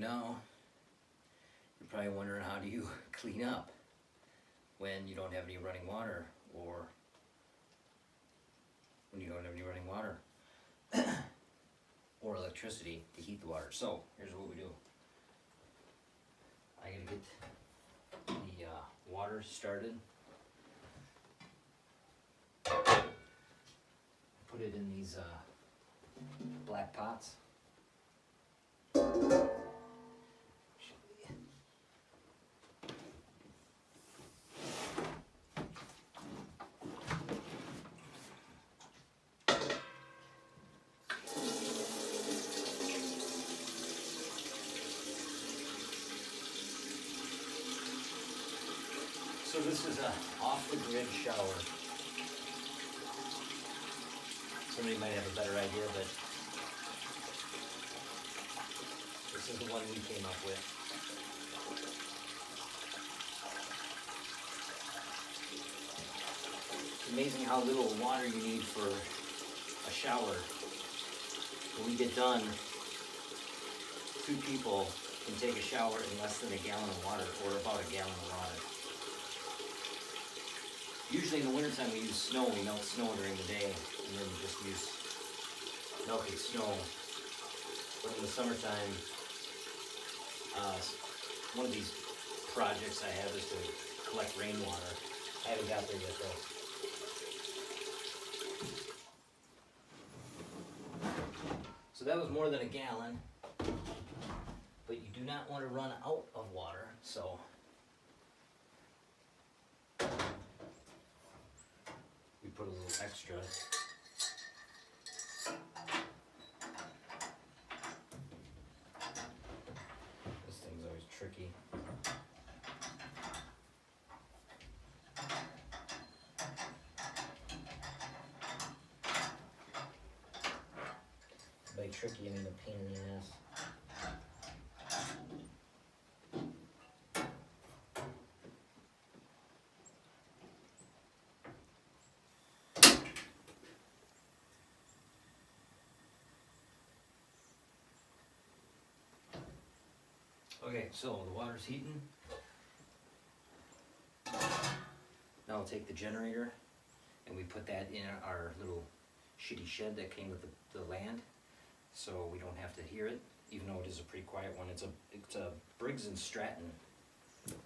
now, you're probably wondering, how do you clean up when you don't have any running water, or when you don't have any running water or electricity to heat the water. So here's what we do. I gotta get the water started. Put it in these black pots. So this is a off-the-grid shower. Somebody might have a better idea, but this is the one we came up with. It's amazing how little water you need for a shower. When we get done, 2 people can take a shower in less than a gallon of water, or about a gallon of water. Usually in the wintertime we use snow. We melt snow during the day and then just use melted snow. But in the summertime, one of these projects I have is to collect rainwater. I haven't got there yet though. So that was more than a gallon, but you do not want to run out of water, so we put a little extra. This thing's always tricky. By tricky, I mean the pain in the ass. Okay, so the water's heating. Now I'll take the generator and we put that in our little shitty shed that came with the land, so we don't have to hear it, even though it is a pretty quiet one. It's a Briggs & Stratton.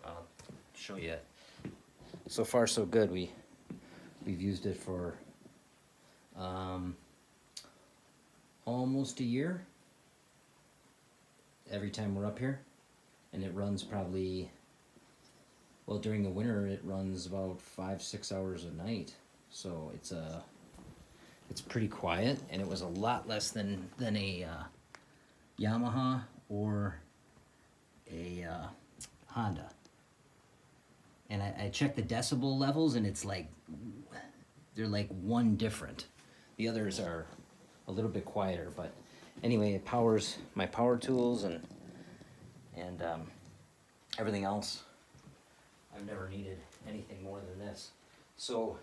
I'll show you. So far so good. We've used it for almost a year every time we're up here. And it runs probably, well, during the winter it runs about 5-6 hours a night. So it's pretty quiet, and it was a lot less than a Yamaha or a Honda. And I checked the decibel levels, and it's like, they're like 1 different. The others are a little bit quieter, but anyway, it powers my power tools and everything else. I've never needed anything more than this. So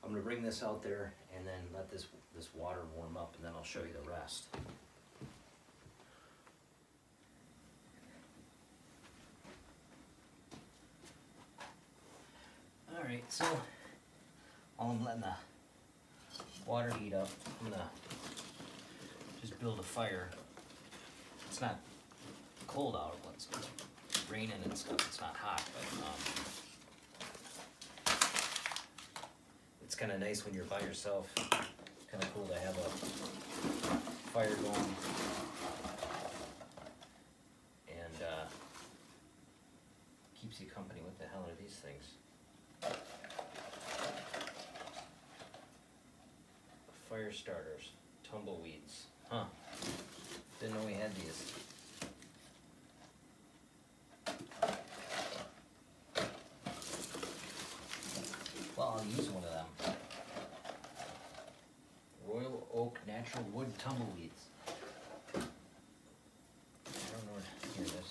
I'm gonna bring this out there and then let this water warm up, and then I'll show you the rest. All right, so while I'm letting the water heat up, I'm gonna just build a fire. It's not cold out, it's raining and stuff, it's not hot, but it's kind of nice when you're by yourself. Kind of cool to have a fire going, and keeps you company. What the hell are these things? Fire starters, tumbleweeds. Huh, didn't know we had these. Well, I'll use one of them. Royal Oak Natural Wood Tumbleweeds. I don't know where, here it is.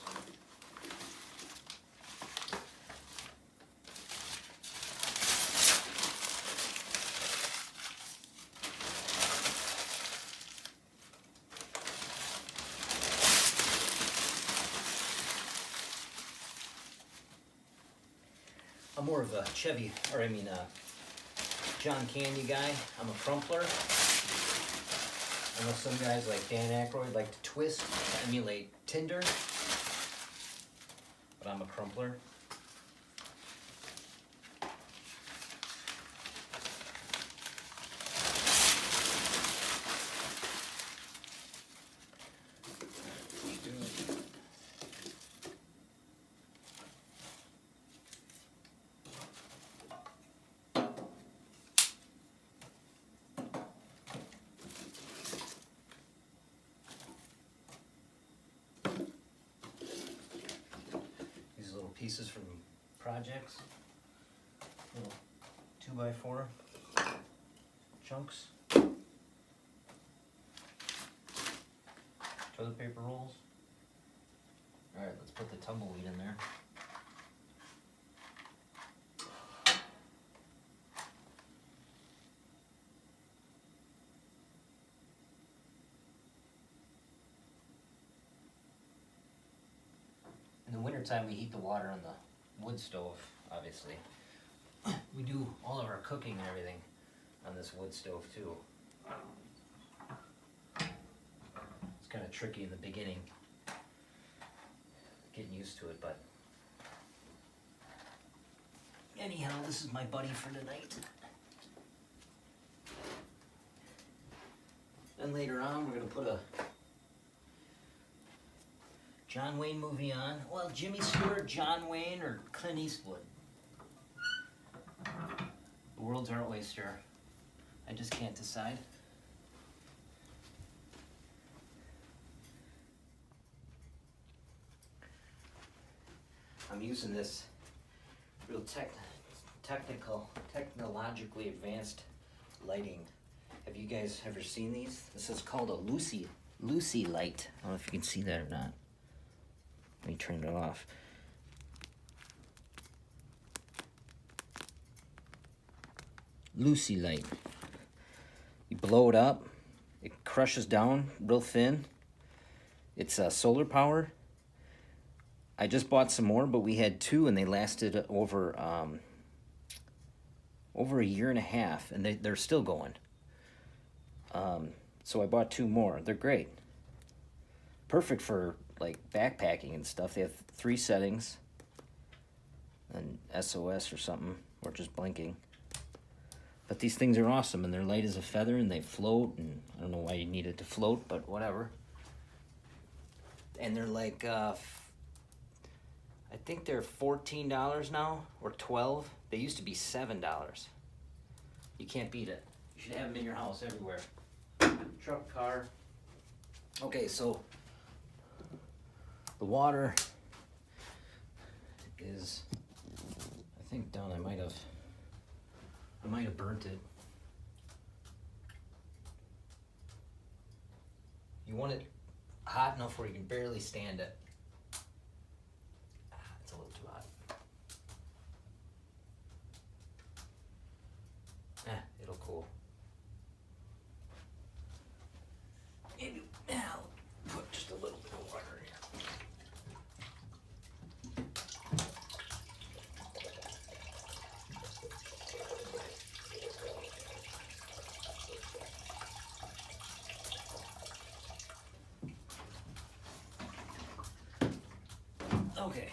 I'm more of a Chevy, or I mean, John Candy guy. I'm a crumpler. I know some guys like Dan Aykroyd like to twist, to emulate Tinder, but I'm a crumpler. Pieces from projects, little 2x4 chunks, toilet paper rolls. All right, let's put the tumbleweed in there. In the wintertime, we heat the water on the wood stove, obviously. We do all of our cooking and everything on this wood stove, too. It's kind of tricky in the beginning, getting used to it, but anyhow, this is my buddy for tonight. Then later on, we're going to put a John Wayne movie on. Well, Jimmy Stewart, John Wayne, or Clint Eastwood. The world's our oyster. I just can't decide. I'm using this real technologically advanced lighting. Have you guys ever seen these? This is called a Lucy light. I don't know if you can see that or not. Let me turn it off. Lucy light. You blow it up, it crushes down real thin. It's solar power. I just bought some more, but we had two and they lasted over a year and a half, and they're still going. So I bought two more. They're great. Perfect for like backpacking and stuff. They have 3 settings, and SOS or something, or just blinking. But these things are awesome, and they're light as a feather, and they float, and I don't know why you need it to float, but whatever. And they're like, I think they're $14 now, or $12. They used to be $7. You can't beat it. You should have them in your house everywhere. Truck, car. Okay, so the water is, I think, done. I might have burnt it. You want it hot enough where you can barely stand it. It's a little too hot. It'll cool. Maybe I'll put just a little bit of water in here. Okay.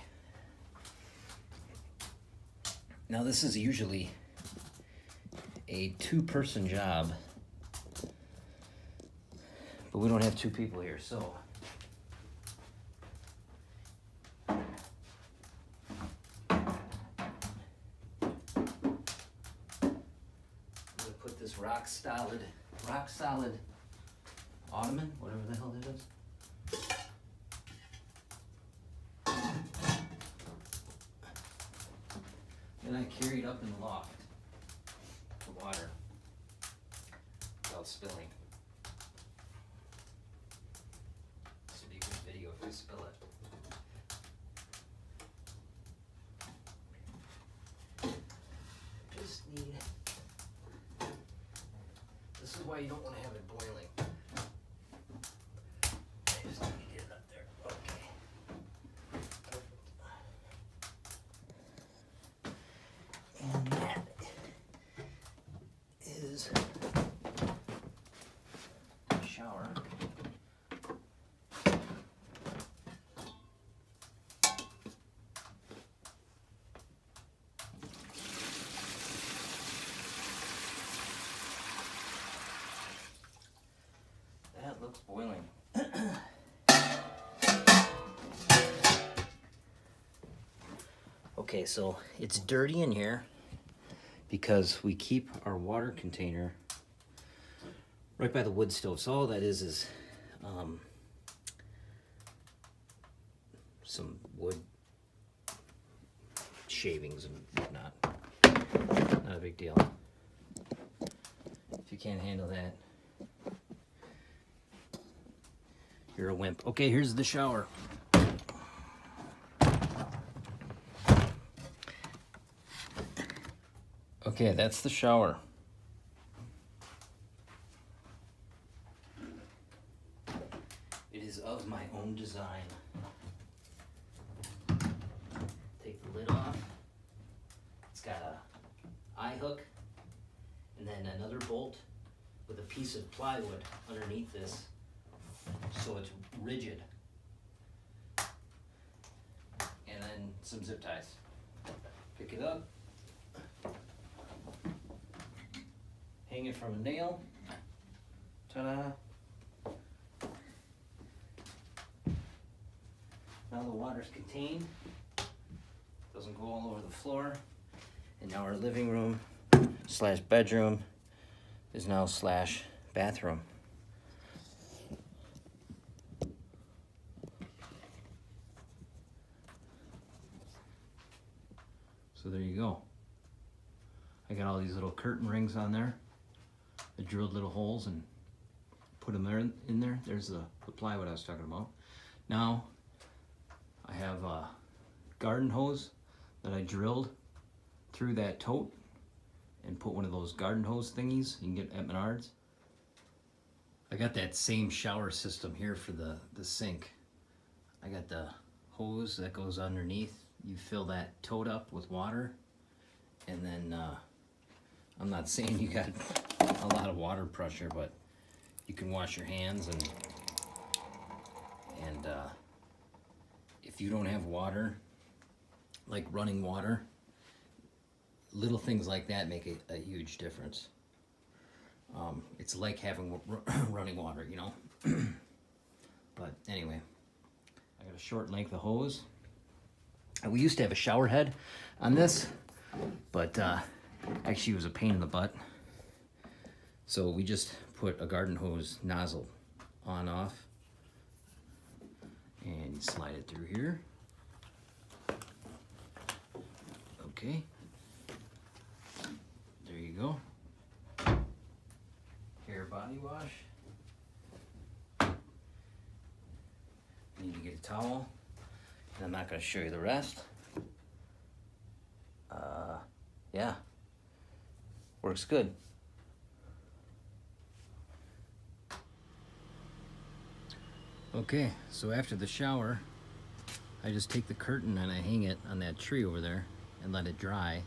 Now this is usually a 2-person job, but we don't have 2 people here, so I'm gonna put this rock solid ottoman, whatever the hell that is. And I carry it up in the loft, the water, without spilling. This would be a good video if we spill it. Just need, this is why you don't want to have it boiling. I just need to get it up there. Okay. it's boiling. Okay, so it's dirty in here because we keep our water container right by the wood stove. So all that is some wood shavings and whatnot. Not a big deal. If you can't handle that, you're a wimp. Okay, here's the shower. Okay, that's the shower. It is of my own design. Take the lid off. It's got a eye hook and then another bolt with a piece of plywood underneath this so it's rigid. And then some zip ties. Pick it up. Hang it from a nail. Ta-da! Now the water's contained. Doesn't go all over the floor. And now our living room slash bedroom is now slash bathroom. So there you go. I got all these little curtain rings on there. I drilled little holes and put them there in there. There's the plywood I was talking about. Now I have a garden hose that I drilled through that tote and put one of those garden hose thingies you can get at Menards. I got that same shower system here for the sink. I got the hose that goes underneath. You fill that tote up with water, and then I'm not saying you got a lot of water pressure, but you can wash your hands and if you don't have water, like running water, little things like that make a huge difference. It's like having running water, you know. But anyway, I got a short length of hose. We used to have a shower head on this, but actually it was a pain in the butt. So we just put a garden hose nozzle on off, and you slide it through here. Okay, there you go. Hair body wash. Need to get a towel. And I'm not going to show you the rest. Yeah, works good. Okay, so after the shower, I just take the curtain and I hang it on that tree over there and let it dry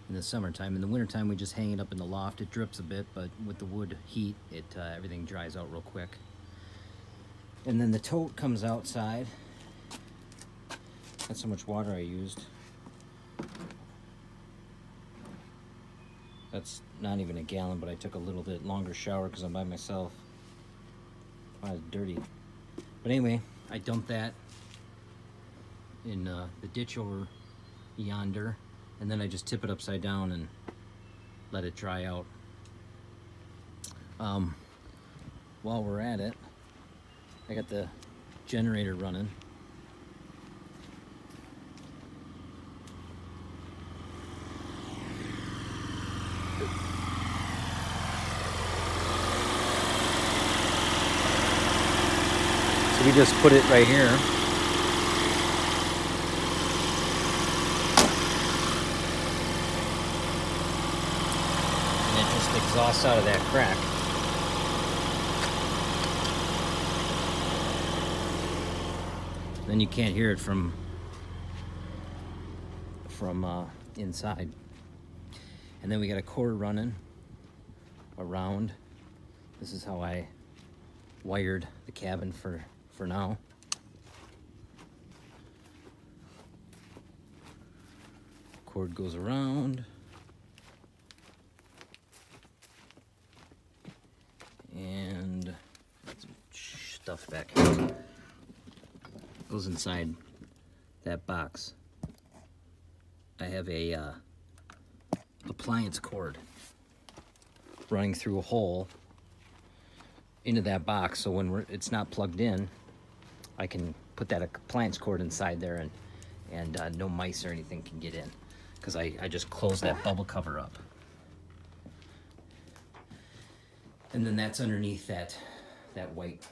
in the summertime. In the wintertime, we just hang it up in the loft. It drips a bit, but with the wood heat, everything dries out real quick. And then the tote comes outside. That's how much water I used. That's not even a gallon, but I took a little bit longer shower because I'm by myself. Oh, it's dirty. But anyway, I dumped that in the ditch over yonder, and then I just tip it upside down and let it dry out. While we're at it, I got the generator running. So we just put it right here. And it just exhausts out of that crack. Then you can't hear it from inside. And then we got a cord running around. This is how I wired the cabin for now. Cord goes around. And back. Goes inside that box. I have a appliance cord running through a hole into that box, so when it's not plugged in, I can put that appliance cord inside there, and no mice or anything can get in, because I just close that bubble cover up. And then that's underneath that white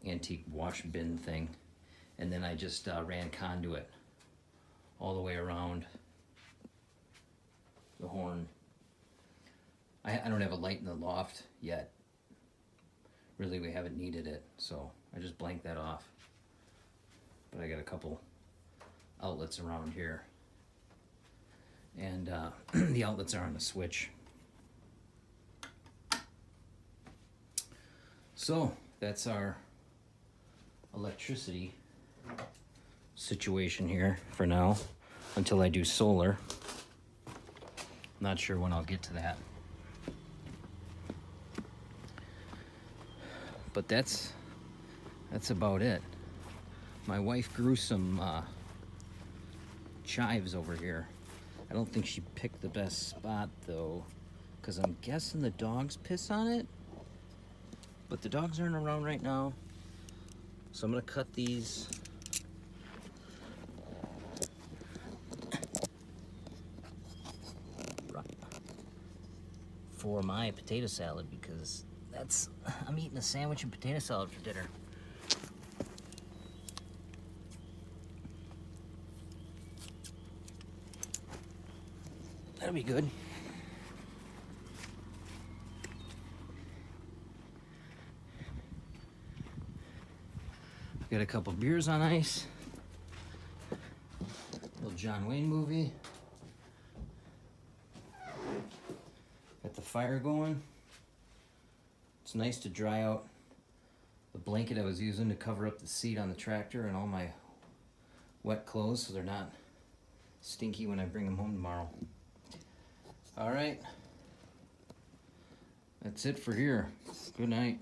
antique wash bin thing. And then I just ran conduit all the way around the horn. I don't have a light in the loft yet. Really, we haven't needed it, so I just blanked that off. But I got a couple outlets around here. And the outlets are on the switch. So that's our electricity situation here for now, until I do solar. Not sure when I'll get to that. But that's about it. My wife grew some chives over here. I don't think she picked the best spot though, because I'm guessing the dogs piss on it. But the dogs aren't around right now, so I'm gonna cut these for my potato salad, because I'm eating a sandwich and potato salad for dinner. That'll be good. Got a couple beers on ice. Little John Wayne movie. Got the fire going. It's nice to dry out the blanket I was using to cover up the seat on the tractor and all my wet clothes, so they're not stinky when I bring them home tomorrow. All right. That's it for here. Good night.